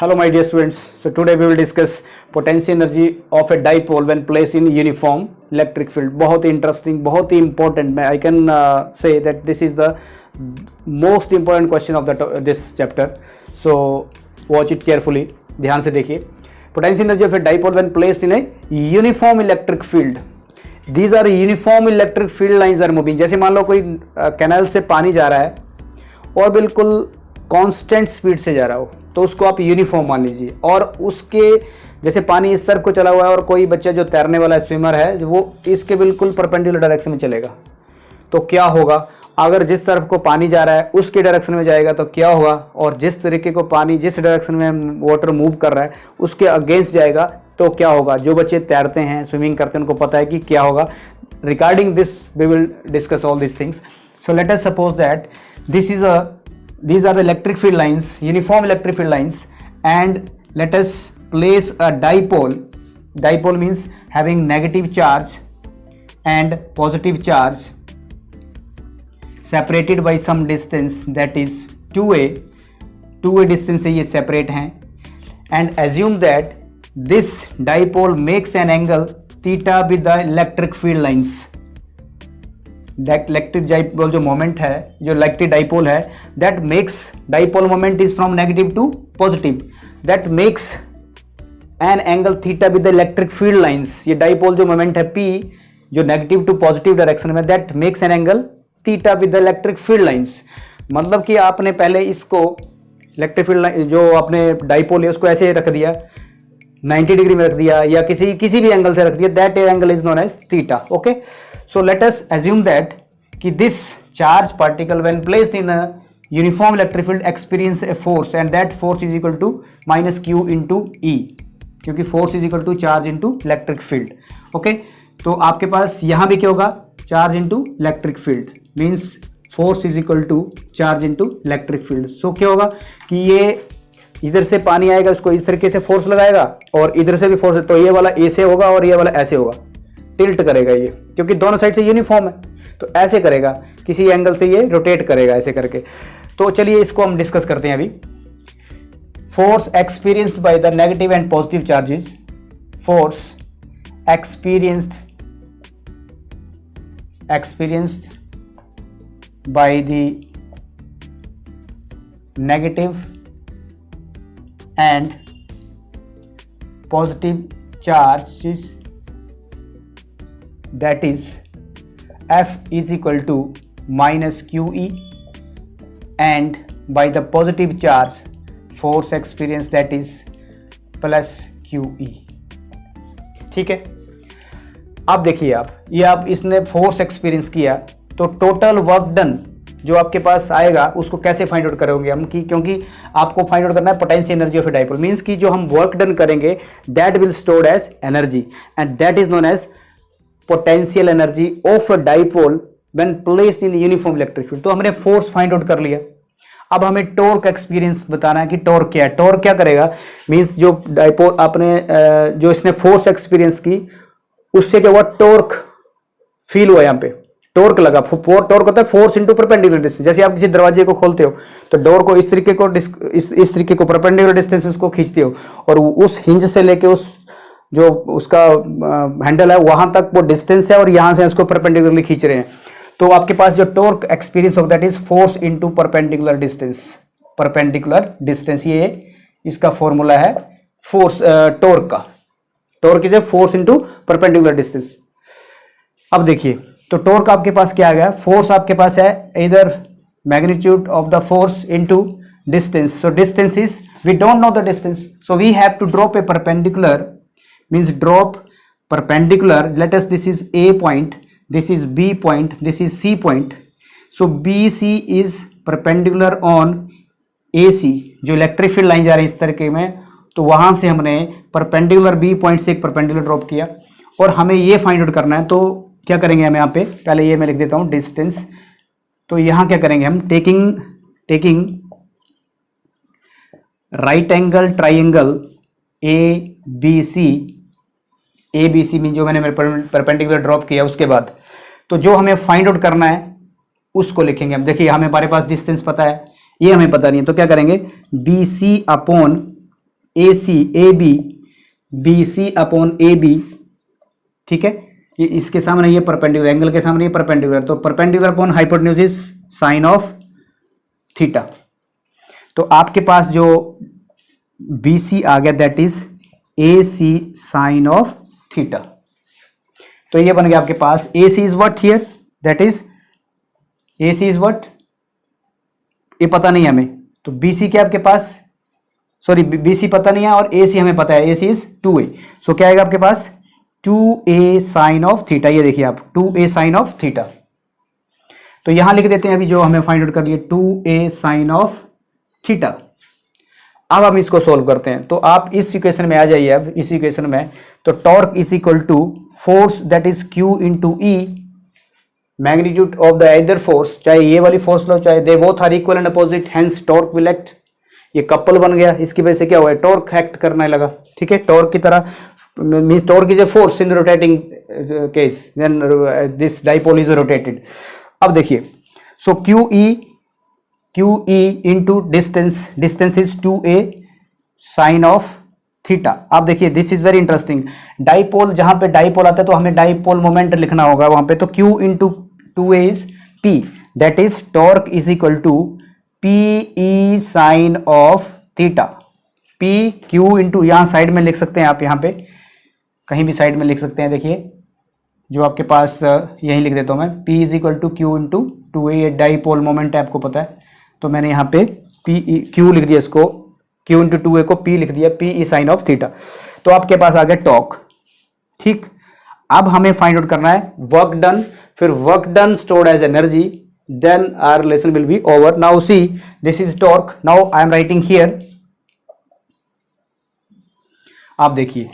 Hello my dear students. So today we will discuss potential energy of a dipole when placed in uniform electric field. बहुत ही interesting, बहुत ही important. मैं I can say that this is the most important question of this chapter. So watch it carefully. ध्यान से देखिए. Potential energy of a dipole when placed in a uniform electric field. These are uniform electric field lines are moving. जैसे मान लो कोई canal से पानी जा रहा है और बिल्कुल कांस्टेंट स्पीड से जा रहा हो तो उसको आप यूनिफॉर्म मान लीजिए, और उसके जैसे पानी इस तरफ को चला हुआ है और कोई बच्चा जो तैरने वाला स्विमर है वो इसके बिल्कुल परपेंडिकुलर डायरेक्शन में चलेगा तो क्या होगा। अगर जिस तरफ को पानी जा रहा है उसके डायरेक्शन में जाएगा तो क्या होगा, और जिस तरीके को पानी जिस डायरेक्शन में वाटर मूव कर रहा है उसके अगेंस्ट जाएगा तो क्या होगा। जो बच्चे तैरते हैं स्विमिंग करते हैं उनको पता है कि क्या होगा। Regarding this we will discuss all this things. So let us suppose that these are the electric field lines, uniform electric field lines, and let us place a dipole. Dipole means having negative charge and positive charge separated by some distance, that is 2a distance से ये separate हैं, and assume that this dipole makes an angle theta with the electric field lines. Electric dipole जो moment है, जो electric dipole है, that makes dipole moment is from negative to positive, that makes an angle theta with the electric field lines. ये dipole जो moment है P जो negative to positive direction में, that makes an angle theta with the electric field lines. मतलब कि आपने पहले इसको इलेक्ट्रिक फील्ड लाइन जो आपने डाइपोल है उसको ऐसे रख दिया 90 डिग्री में रख दिया या किसी भी एंगल से रख दिया, that angle is known as theta. Okay, so let us assume that कि this charge particle when placed in a uniform electric field experience a force and that force is equal to minus q into E, क्योंकि force is equal to charge into electric field. Okay, तो आपके पास यहाँ भी क्या होगा, charge into electric field means force is equal to charge into electric field. So क्या होगा कि ये इधर से पानी आएगा उसको इस तरीके से फोर्स लगाएगा और इधर से भी फोर्स, तो ये वाला ऐसे होगा और ये वाला ऐसे होगा, टिल्ट करेगा ये, क्योंकि दोनों साइड से यूनिफॉर्म है तो ऐसे करेगा, किसी एंगल से ये रोटेट करेगा ऐसे करके. तो चलिए इसको हम डिस्कस करते हैं अभी. Force experienced by the negative and positive charges, force experienced by the negative and positive charges, that is F is equal to minus QE, and by the positive charge force experience that is plus QE. ठीक है, अब देखिए आप इसने force experience किया तो total work done जो आपके पास आएगा उसको कैसे फाइंड आउट करेंगे हम, क्योंकि आपको फाइंड आउट करना है potential energy of a dipole. Means कि जो हम वर्क डन करेंगे that will stored as energy and that is known as potential energy of a dipole when placed in uniform electric field. तो हमने force find out कर लिया. अब हमें टॉर्क एक्सपीरियंस बताना है कि टॉर्क क्या है. टॉर्क क्या करेगा, मींस जो डाइपोल आपने जो इसने फोर्स एक्सपीरियंस की उससे क्या हुआ, टॉर्क फील हुआ. यहाँ पे टॉर्क लगा. टॉर्क होता है फोर्स इनटू परपेंडिकुलर डिस्टेंस. जैसे आप किसी दरवाजे को खोलते हो तो डोर को इस तरीके को परपेंडिकुलर डिस्टेंस में उसको खींचते हो और उस हिंज से लेके उस जो उसका हैंडल है वहां तक वो डिस्टेंस है और यहां से इसको परपेंडिकुलरली खींच रहे हैं. तो आपके पास जो torque experience of that is force into perpendicular distance. ये इसका फॉर्मूला है फोर्स टॉर्क का. Torque is a force into perpendicular distance. अब देखिए तो टॉर्क आपके पास क्या आ गया, फोर्स आपके पास है इधर magnitude of the force into distance. So distance is, we don't know the distance, so we have to drop a perpendicular, means drop perpendicular. Let us, this is A point, this is B point, this is C point. So BC is perpendicular on AC. जो electric field line जा रही है इस तरीके में, तो वहां से हमने परपेंडिकुलर B पॉइंट से एक परपेंडिकुलर ड्रॉप किया और हमें ये फाइंड आउट करना है. तो क्या करेंगे हम यहाँ पे, पहले ये मैं लिख देता हूँ डिस्टेंस. तो यहाँ क्या करेंगे हम, taking right angle triangle ABC mean जो मैंने परपेंडिकुलर ड्रॉप किया उसके बाद, तो जो हमें फाइंड आउट करना है उसको लिखेंगे हम. देखिए हमें हमारे पास डिस्टेंस पता है, ये हमें पता नहीं है, तो क्या करेंगे, BC upon A C A B, B C upon A B, ठीक है, ये इसके सामने ये परपेंडिकुलर, एंगल के सामने ये परपेंडिकुलर, तो perpendicular upon hypotenuse is sine of theta. तो आपके पास जो बी सी आ गया that is A C sine of theta. तो ये बन गया आपके पास A C is what here, that is A C is what, ये पता नहीं है हमें, तो बी सी क्या आपके पास, सॉरी बी सी पता नहीं है और ए सी हमें पता है, ए सी इज 2a, सो क्या आएगा आपके पास 2a साइन ऑफ थीटा। ये देखिए आप 2a साइन ऑफ थीटा, तो यहां लिख देते हैं अभी जो हमें फाइंड आउट कर लिए 2a साइन ऑफ थीटा। अब हम इसको सोल्व करते हैं, तो आप इस इक्वेशन में आ जाइए, अब इस इक्वेशन में तो torque is equal to force that is Q into E, magnitude of the other force, चाहे ये वाली फोर्स लो चाहे they both are equal and opposite, hence torque will act, ये कपल बन गया, इसकी वजह से क्या हुआ, टॉर्क एक्ट करने लगा, ठीक है, टॉर्क की तरह, means torque is a force in rotating case when this dipole is rotated. अब देखिए, so Q E into distance, distance is 2a sine of theta. अब देखिए this is very interesting, dipole, जहां पे डाइपोल आता है तो हमें डाइपोल मोमेंट लिखना होगा वहां पे, तो Q into 2a is P, that is torque is equal to P E sine of theta. P Q into, यहां साइड में लिख सकते हैं आप, यहां पे कहीं भी साइड में लिख सकते हैं, देखिए जो आपके पास यही लिख देता हूं मैं, P is equal to Q into 2a, ये डाइपोल मोमेंट है आपको पता है, तो मैंने यहाँ पे पी क्यू लिख दिया, इसको Q इंटू 2a को P लिख दिया, P E sine of theta. तो आपके पास आ गया टॉर्क, ठीक। अब हमें फाइंड आउट करना है वर्क डन, फिर work done stored as energy, then our lesson will be over. Now see, this is torque, now I am writing here, आप देखिए,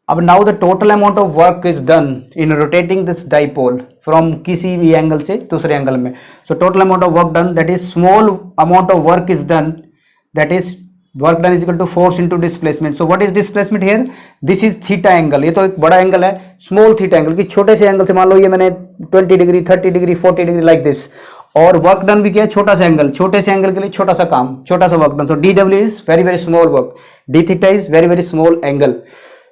अब now the total amount of work is done in rotating this dipole from किसी भी angle से दूसरे angle में, so total amount of work done, that is small amount of work is done, that is work done is equal to force into displacement. So what is displacement here, this is theta angle, ये तो एक बड़ा angle है, small theta angle की छोटे से angle से, मान लो ये मैंने 20 degree 30 degree 40 degree like this, और वर्क डन भी क्या है, छोटा सा एंगल, छोटे से एंगल के लिए छोटा सा काम, छोटा सा work done, so D W is very very small work, D theta is very very small angle.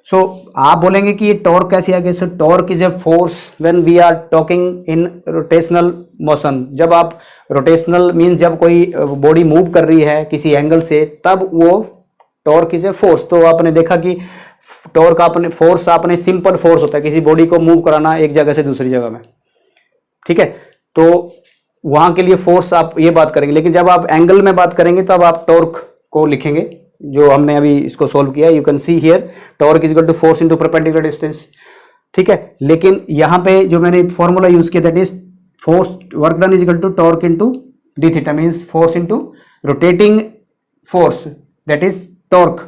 So आप बोलेंगे कि ये टॉर्क कैसे आ गया, so torque is a force when we are talking in rotational motion, जब आप rotational mean जब कोई बॉडी मूव कर रही है किसी एंगल से, तब वो टॉर्क इज ए फोर्स। तो आपने देखा कि टॉर्क आपने फोर्स, आपने सिंपल फोर्स होता है किसी बॉडी को मूव कराना एक जगह से दूसरी जगह में, ठीक है, तो वहां के लिए फोर्स आप ये बात करेंगे, लेकिन जब आप एंगल में बात करेंगे तब आप टॉर्क को लिखेंगे, जो हमने अभी इसको सोल्व किया, you can see here torque is equal to force into perpendicular distance, ठीक है। लेकिन यहां पे जो मैंने फॉर्मूला यूज किया that is force work done is equal to torque into D theta, means force into rotating force, that is torque,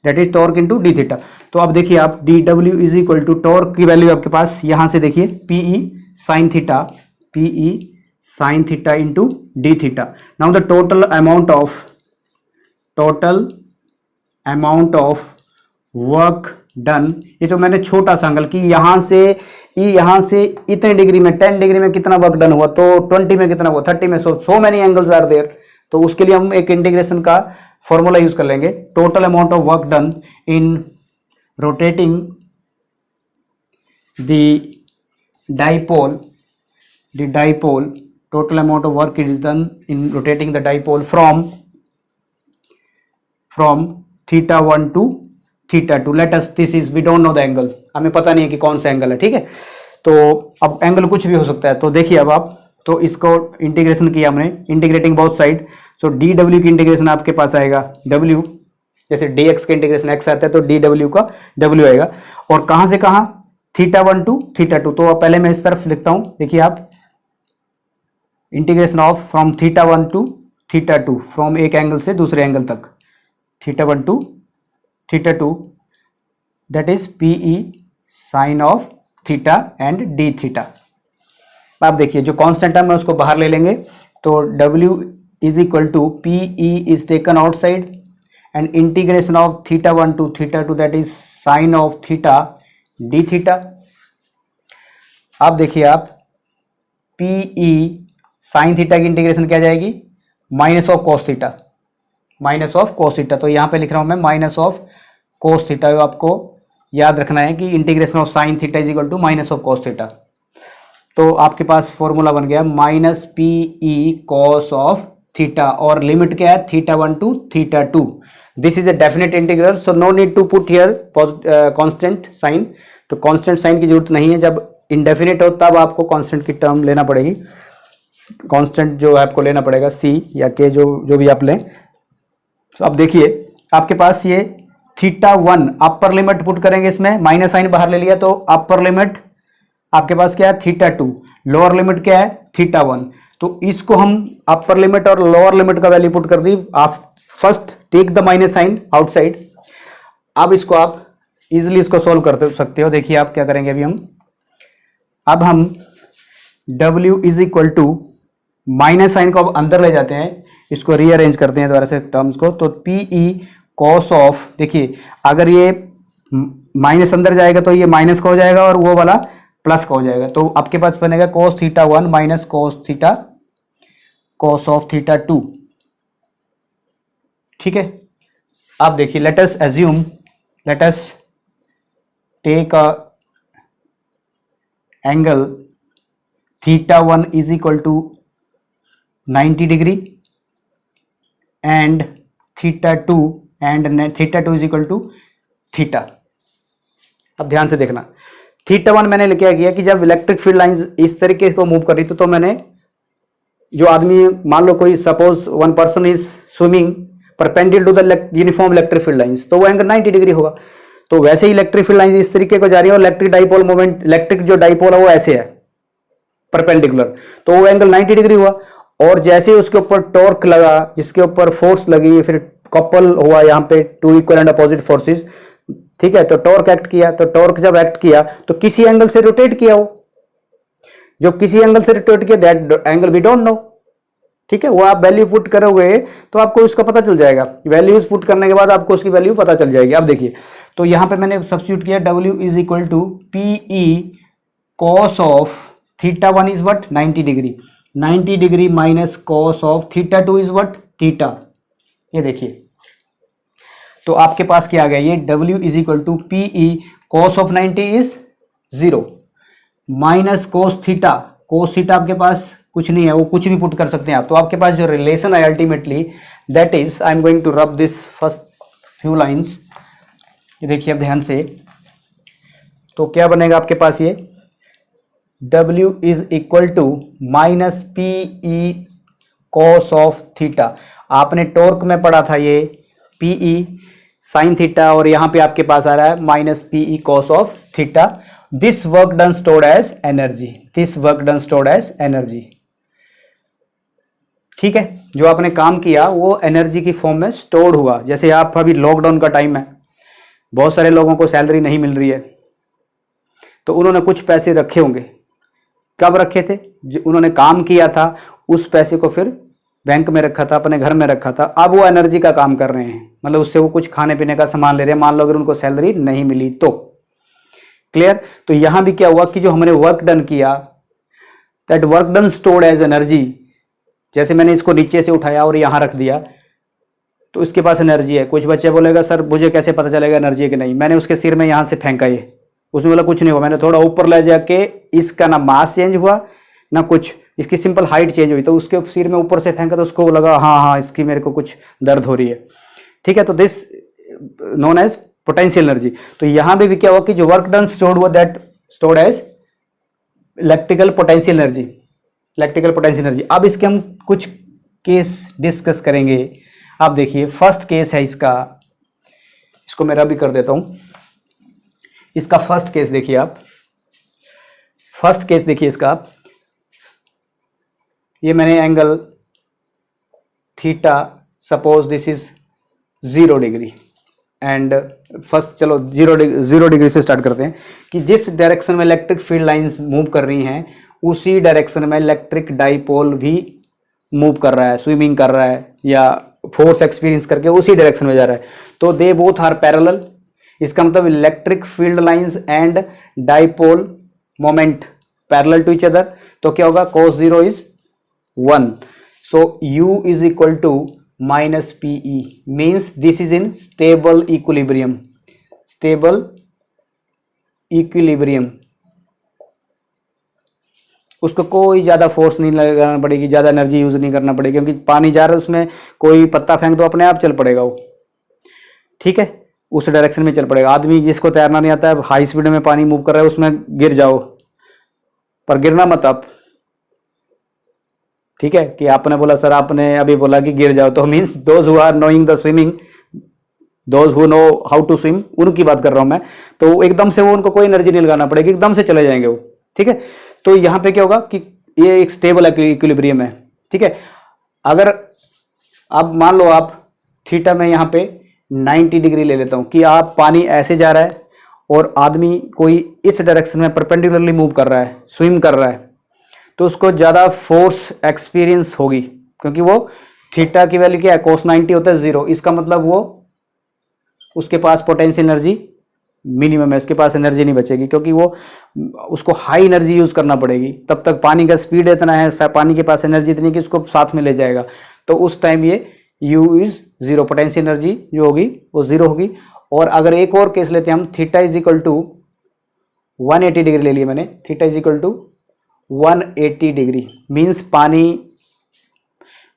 that is torque into D theta. तो अब देखिए आप D W is equal to torque की value आपके पास यहां से देखिए PE sine theta, PE sine theta into D theta. Now the total amount of work done, ये जो मैंने छोटा सा एंगल की यहां से इतने डिग्री में 10 डिग्री में कितना वर्क डन हुआ, तो 20 में कितना हुआ, 30 में, so many angles are there, तो उसके लिए हम एक इंटीग्रेशन का फॉर्मूला यूज कर लेंगे, total amount of work done in rotating the dipole, total amount of work is done in rotating the dipole from theta 1 to theta 2, let us, this is we don't know the angle, हमें पता नहीं है कि कौन सा angle है, ठीक है, तो अब एंगल कुछ भी हो सकता है। तो देखिए अब आप, तो इसको इंटीग्रेशन किया हमने, इंटीग्रेटिंग बोथ साइड, सो डी डब्ल्यू की इंटीग्रेशन आपके पास आएगा डब्ल्यू, जैसे डी एक्स का इंटीग्रेशन एक्स आता है तो डी डब्ल्यू का डब्ल्यू आएगा, और कहां से कहां, थीटा 1 टू थीटा 2, तो पहले मैं इस तरफ लिखता हूं, देखिए आप integration of from theta 1 to theta 2, from एक एंगल से दूसरे एंगल तक, theta 1 to theta 2, that is PE sine of theta and D theta. आप देखिए जो कांस्टेंट है मैं उसको बाहर ले लेंगे, तो W is equal to PE is taken outside and integration of theta 1 to theta 2, that is sine of theta D theta. अब देखिए आप पीई साइन थीटा की इंटीग्रेशन क्या जाएगी, minus of cos theta, minus of cos theta. तो यहाँ पे लिख रहा हूँ मैं माइनस ऑफ कोस थीटा। आपको याद रखना है कि integration of sine theta is equal to minus of cos theta. तो आपके पास फॉर्मूला बन गया minus P E cos of theta, और लिमिट क्या है θ1 to θ2। This is a definite integral, so no need to put here constant sign. तो constant sign की जरूरत नहीं है, जब इंडेफिनिट हो तब आपको कांस्टेंट की टर्म लेना पड़ेगी। कांस्टेंट जो है आपको लेना पड़ेगा सी या के, जो भी आप लें। तो अब देखिए आपके पास ये θ1 अपर लिमिट पुट करेंगे, इसमें माइनस साइन बाहर ले लिया तो अपर लिमिट आपके पास क्या है θ2, लोअर लिमिट क्या है θ1। तो इसको हम अपर लिमिट और लोअर लिमिट का वैल्यू पुट कर दी। आप first take the minus sign outside. अब इसको आप इजिली इसको सोल्व कर सकते हो। देखिए आप क्या करेंगे अभी अब हम W is equal to minus sign को अब अंदर ले जाते हैं, इसको रीअरेंज करते हैं दोबारा से टर्म्स को। तो पी ई कॉस ऑफ, देखिए अगर ये माइनस अंदर जाएगा तो ये माइनस का हो जाएगा और वो वाला प्लस का हो जाएगा। तो आपके पास बनेगा cos θ1 माइनस cos ऑफ θ2। ठीक है, अब देखिए let us take a angle θ1 is equal to 90 degree and θ2 is equal to theta. अब ध्यान से देखना, θ1 मैंने क्या किया कि जब इलेक्ट्रिक फील्ड लाइंस इस तरीके को मूव कर रही थी तो मैंने जो आदमी, मान लो कोई suppose one person is swimming perpendicular to the uniform electric field lines, तो वो एंगल 90 डिग्री होगा। तो वैसे ही इलेक्ट्रिक फील्ड लाइंस इस तरीके को जा रही है और इलेक्ट्रिक डाइपोल मोमेंट, इलेक्ट्रिक जो डाइपोल है वो ऐसे है परपेंडिकुलर, तो वो एंगल 90 डिग्री हुआ। और जैसे ही उसके ऊपर टॉर्क लगा, जिसके ऊपर फोर्स लगी, फिर कपल हुआ यहाँ पे two equal and opposite forces, ठीक है। तो टॉर्क एक्ट किया, तो टॉर्क जब एक्ट किया तो किसी एंगल से रोटेट किया, वो जो किसी एंगल से रोटेट किया that angle we don't know, ठीक है। वो आप वैल्यू पुट करोगे तो आपको उसका पता चल जाएगा। वैल्यूज पुट करने के बाद आपको उसकी वैल्यू पता चल जाएगी। अब देखिए, तो यहां पे मैंने सब्स्टिट्यूट किया W is equal to P E cos of θ1 is what 90 degree, 90 degree minus cos of θ2 is what theta. ये देखिए, तो आपके पास क्या आ गया, ये W is equal to P E cos of 90 is 0 minus cos theta. Cos theta आपके पास कुछ नहीं है, वो कुछ भी पुट कर सकते हैं आप। तो आपके पास जो रिलेशन है ultimately that is, I am going to rub this first few lines. ये देखिए अब ध्यान से, तो क्या बनेगा आपके पास, ये W is equal to minus P E cos of theta. आपने टॉर्क में पढ़ा था ये पी ई साइन थीटा, और यहां पे आपके पास आ रहा है minus P E cos of theta. This work done stored as energy, this work done stored as energy. ठीक है, जो आपने काम किया वो एनर्जी की फॉर्म में स्टोर्ड हुआ। जैसे आप अभी लॉकडाउन का टाइम है, बहुत सारे लोगों को सैलरी नहीं मिल रही है, तो उन्होंने कुछ पैसे रखे होंगे। कब रखे थे, जो उन्होंने काम किया था उस पैसे को फिर बैंक में रखा था, अपने घर में रखा था। अब वो एनर्जी का काम कर रहे हैं, मतलब उससे वो कुछ खाने पीने का सामान ले रहे हैं। मान लो अगर उनको सैलरी नहीं मिली तो, क्लियर। तो यहां भी क्या हुआ कि जो हमने वर्क डन किया, that work done stored as energy. जैसे मैंने इसको नीचे से उठाया और यहां रख दिया तो इसके पास एनर्जी है। कुछ बच्चे बोलेगा सर मुझे कैसे पता चलेगा एनर्जी है कि नहीं, मैंने उसके सिर में यहां से फेंका, ये उसमें बोला कुछ नहीं हुआ, मैंने थोड़ा ऊपर ले जाके इसका ना मास चेंज हुआ ना कुछ, इसकी सिंपल हाइट चेंज हुई। तो उसके सिर में ऊपर से फेंका तो उसको लगा हाँ इसकी मेरे को कुछ दर्द हो रही है, ठीक है। तो this known as potential energy. तो यहां भी क्या हुआ कि जो वर्क डन स्टोर्ड हुआ that stored as electrical potential energy, electrical potential energy. अब इसके हम कुछ केस डिस्कस करेंगे। आप देखिए फर्स्ट केस है इसका, इसको मैं रब भी कर देता हूं। इसका फर्स्ट केस देखिए आप, फर्स्ट केस देखिए इसका आप, ये मैंने angle theta, suppose this is 0 degree and first, चलो 0 डिग्री से स्टार्ट करते हैं कि जिस डायरेक्शन में इलेक्ट्रिक फील्ड लाइंस मूव कर रही हैं उसी डायरेक्शन में इलेक्ट्रिक डाइपोल भी मूव कर रहा है, स्विमिंग कर रहा है या फोर्स एक्सपीरियंस करके उसी डायरेक्शन में जा रहा है। तो दे बोथ आर पैरेलल। इसका मतलब electric field lines and dipole moment parallel to each other. तो क्या होगा, cos 0 is 1, so u is equal to minus PE means this is in stable equilibrium. Stable equilibrium. उसको कोई ज़्यादा फोर्स नहीं लगाना पड़ेगी, ज़्यादा एनर्जी यूज़ नहीं करना पड़ेगी, क्योंकि पानी जा रहा है उसमें कोई पत्ता फेंक दो अपने आप चल पड़ेगा वो, ठीक है, उस डायरेक्शन में चल पड़ेगा। आदमी जिसको तैरना नहीं आता है, हाई स्पीड में पानी मूव कर रहा है, उसमें गिर जाओ, पर गिरना मत आप, ठीक है। कि आपने बोला सर, आपने अभी बोला कि गिर जाओ, तो means those who are knowing the swimming, those who know how to swim, उनकी बात कर रहा हूं मैं। तो एकदम से वो, उनको कोई एनर्जी नहीं लगाना पड़ेगी, एकदम से चले जाएंगे वो, ठीक है। तो यहां पे क्या होगा कि ये एक स्टेबल इक्विलिब्रियम है, ठीक है। अगर अब मान लो आप थीटा में यहां पे 90 डिग्री ले लेता हूं कि आप पानी ऐसे जा रहा है और आदमी कोई इस डायरेक्शन में परपेंडिकुलरली मूव कर रहा है, स्विम कर रहा है, तो उसको ज़्यादा फोर्स एक्सपीरियंस होगी, क्योंकि वो थीटा की वैल्यू क्या है, कोस 90 होता है 0। इसका मतलब वो, उसके पास पोटेंशियल एनर्जी मिनिमम है, उसके पास एनर्जी नहीं बचेगी, क्योंकि वो, उसको हाई एनर्जी यूज़ करना पड़ेगी। तब तक पानी का स्पीड इतना है, पानी के पास एनर्जी इतनी कि उसको साथ में ले जाएगा, तो उस टाइम ये U इज 0, पोटेंशियल एनर्जी जो होगी वो 0 होगी। और अगर एक और केस लेते हैं हम, theta is equal to 180 degree ले लिया मैंने, theta is equal to 180 degree means पानी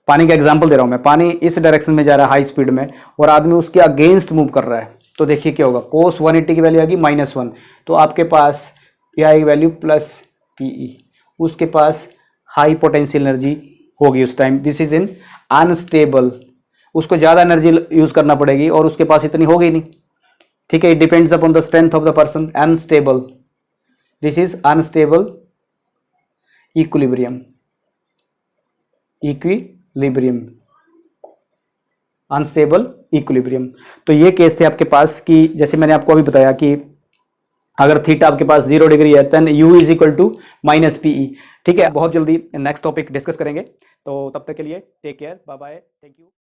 का एग्जांपल दे रहा हूं मैं, पानी इस डायरेक्शन में जा रहा है हाई स्पीड में और आदमी उसके अगेंस्ट मूव कर रहा है, तो देखिए क्या होगा, कोस 180 की वैल्यू आएगी -1, तो आपके पास ये आएगी वैल्यू प्लस PE, उसके पास हाई पोटेंशियल एनर्जी होगी उस time. This is in unstable, उसको ज़्यादा एनर्जी यूज़ करना पड़ेगी और उसके पास इतनी होगी नहीं, ठीक है। It depends upon the strength of the person. Unstable, this is unstable equilibrium, unstable equilibrium. तो ये केस थे आपके पास कि जैसे मैंने आपको अभी बताया कि अगर थीटा आपके पास 0 डिग्री है, then U is equal to -PE, ठीक है। बहुत जल्दी नेक्स्ट टॉपिक डिस्कस करेंगे, तो तब तक के लिए take care, bye bye, thank you.